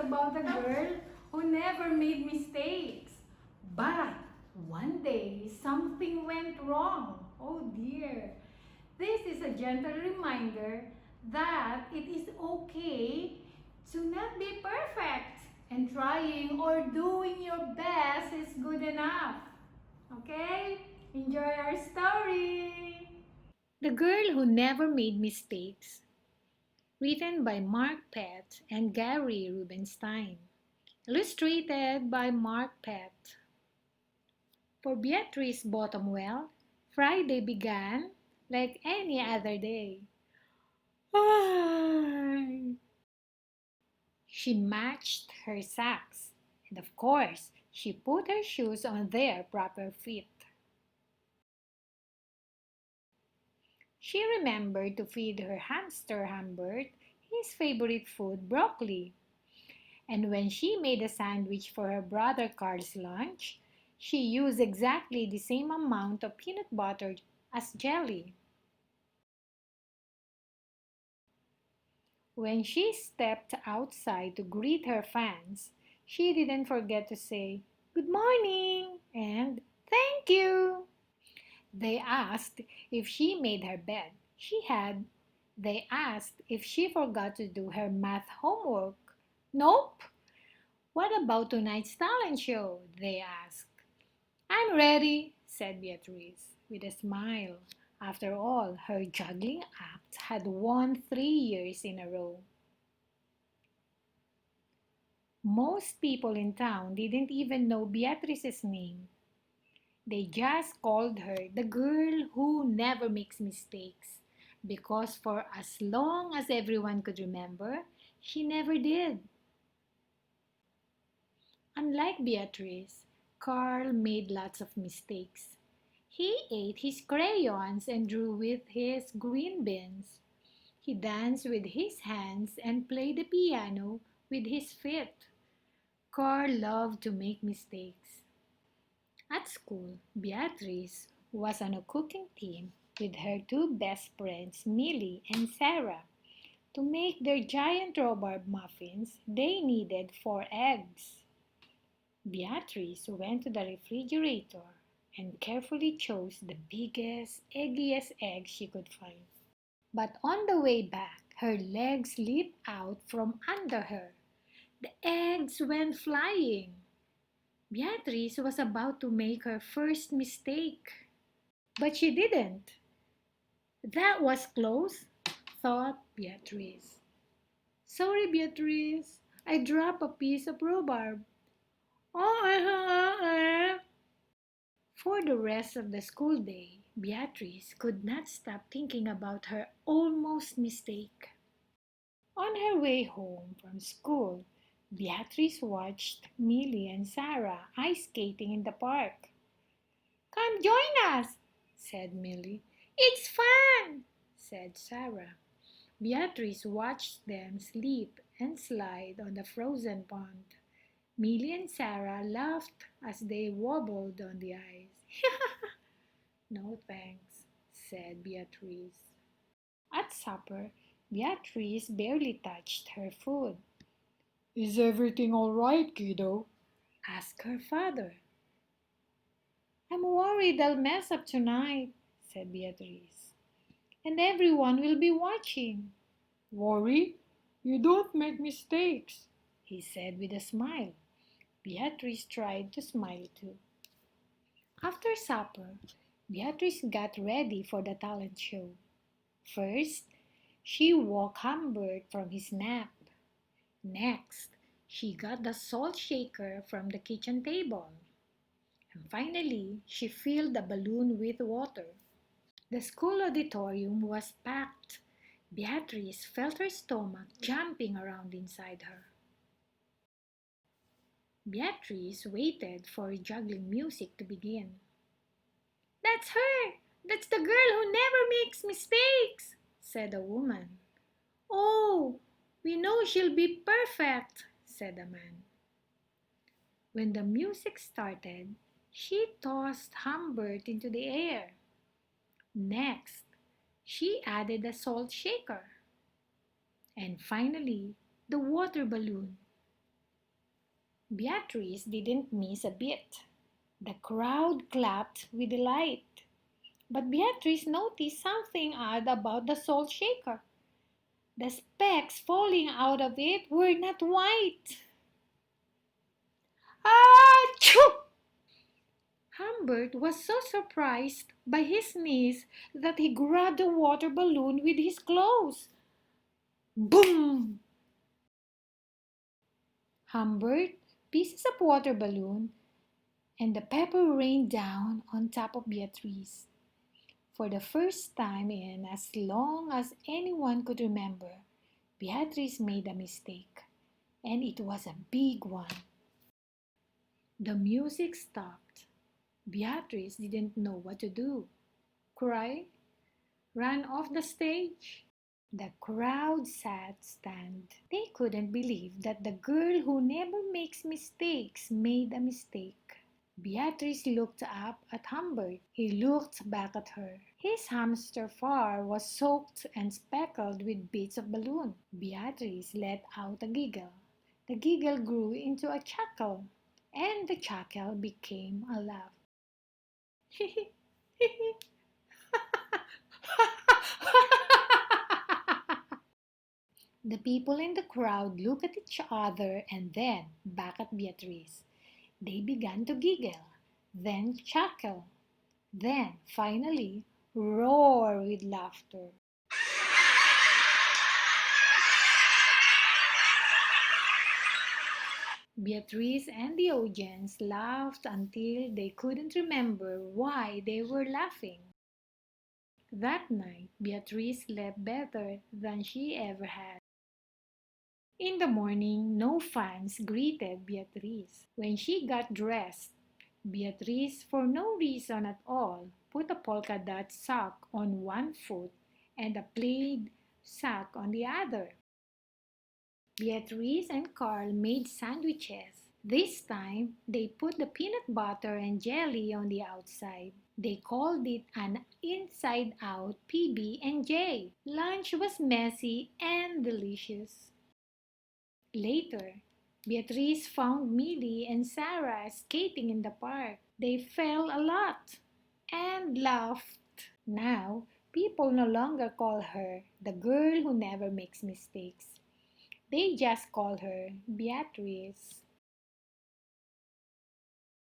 about a girl who never made mistakes. But one day, something went wrong. Oh dear. This is a gentle reminder that it is okay to not be perfect, and trying or doing your best is good enough. Okay? Enjoy our story! The Girl Who Never Made Mistakes, written by Mark Pett and Gary Rubenstein, illustrated by Mark Pett. For Beatrice Bottomwell, Friday began like any other day. She matched her socks, and of course, she put her shoes on their proper feet. She remembered to feed her hamster Humbert his favorite food, broccoli. And when she made a sandwich for her brother Carl's lunch, she used exactly the same amount of peanut butter as jelly. When she stepped outside to greet her fans, she didn't forget to say, "Good morning" and "Thank you." They asked if she made her bed. She had. They asked if she forgot to do her math homework. Nope. What about tonight's talent show? They asked. "I'm ready," said Beatrice, with a smile. After all, her juggling act had won 3 years in a row. Most people in town didn't even know Beatrice's name. They just called her the girl who never makes mistakes because for as long as everyone could remember, she never did. Unlike Beatrice, Carl made lots of mistakes. He ate his crayons and drew with his green beans. He danced with his hands and played the piano with his feet. Carl loved to make mistakes. At school, Beatrice was on a cooking team with her two best friends, Millie and Sarah. To make their giant rhubarb muffins, they needed 4 eggs. Beatrice went to the refrigerator and carefully chose the biggest, eggiest egg she could find. But on the way back, her legs slipped out from under her. The eggs went flying. Beatrice was about to make her first mistake. But she didn't. That was close, thought Beatrice. Sorry, Beatrice. I dropped a piece of rhubarb. Oh. For the rest of the school day, Beatrice could not stop thinking about her almost mistake. On her way home from school, Beatrice watched Millie and Sarah ice skating in the park. "Come join us," said Millie. "It's fun," said Sarah. Beatrice watched them slip and slide on the frozen pond. Millie and Sarah laughed as they wobbled on the ice. "No thanks," said Beatrice. At supper, Beatrice barely touched her food. "Is everything all right, kiddo?" asked her father. "I'm worried I'll mess up tonight," said Beatrice. "And everyone will be watching." "Worry? You don't make mistakes," he said with a smile. Beatrice tried to smile too. After supper, Beatrice got ready for the talent show. First, she woke Humbert from his nap. Next, she got the salt shaker from the kitchen table. And finally, she filled the balloon with water. The school auditorium was packed. Beatrice felt her stomach jumping around inside her. Beatrice waited for juggling music to begin. "That's her! That's the girl who never makes mistakes!" said a woman. "Oh, we know she'll be perfect," said a man. When the music started, she tossed Humbert into the air. Next, she added a salt shaker. And finally, the water balloon. Beatrice didn't miss a bit. The crowd clapped with delight. But Beatrice noticed something odd about the salt shaker. The specks falling out of it were not white. Achoo! Humbert was so surprised by his sneeze that he grabbed the water balloon with his claws. Boom! Humbert, pieces of water balloon, and the pepper rained down on top of Beatrice. For the first time in as long as anyone could remember, Beatrice made a mistake, and it was a big one. The music stopped. Beatrice didn't know what to do. Cry? Run off the stage? The crowd sat stunned. They couldn't believe that the girl who never makes mistakes made a mistake. Beatrice looked up at Humbert. He looked back at her. His hamster fur was soaked and speckled with bits of balloon. Beatrice let out a giggle. The giggle grew into a chuckle, and the chuckle became a laugh. The people in the crowd looked at each other and then back at Beatrice. They began to giggle, then chuckle, then finally roar with laughter. Beatrice and the audience laughed until they couldn't remember why they were laughing. That night, Beatrice slept better than she ever had. In the morning, no fans greeted Beatrice. When she got dressed, Beatrice, for no reason at all, put a polka dot sock on one foot and a plaid sock on the other. Beatrice and Carl made sandwiches. This time, they put the peanut butter and jelly on the outside. They called it an inside-out PB&J. Lunch was messy and delicious. Later, Beatrice found Millie and Sarah skating in the park. They fell a lot and laughed. Now, people no longer call her the girl who never makes mistakes. They just call her Beatrice.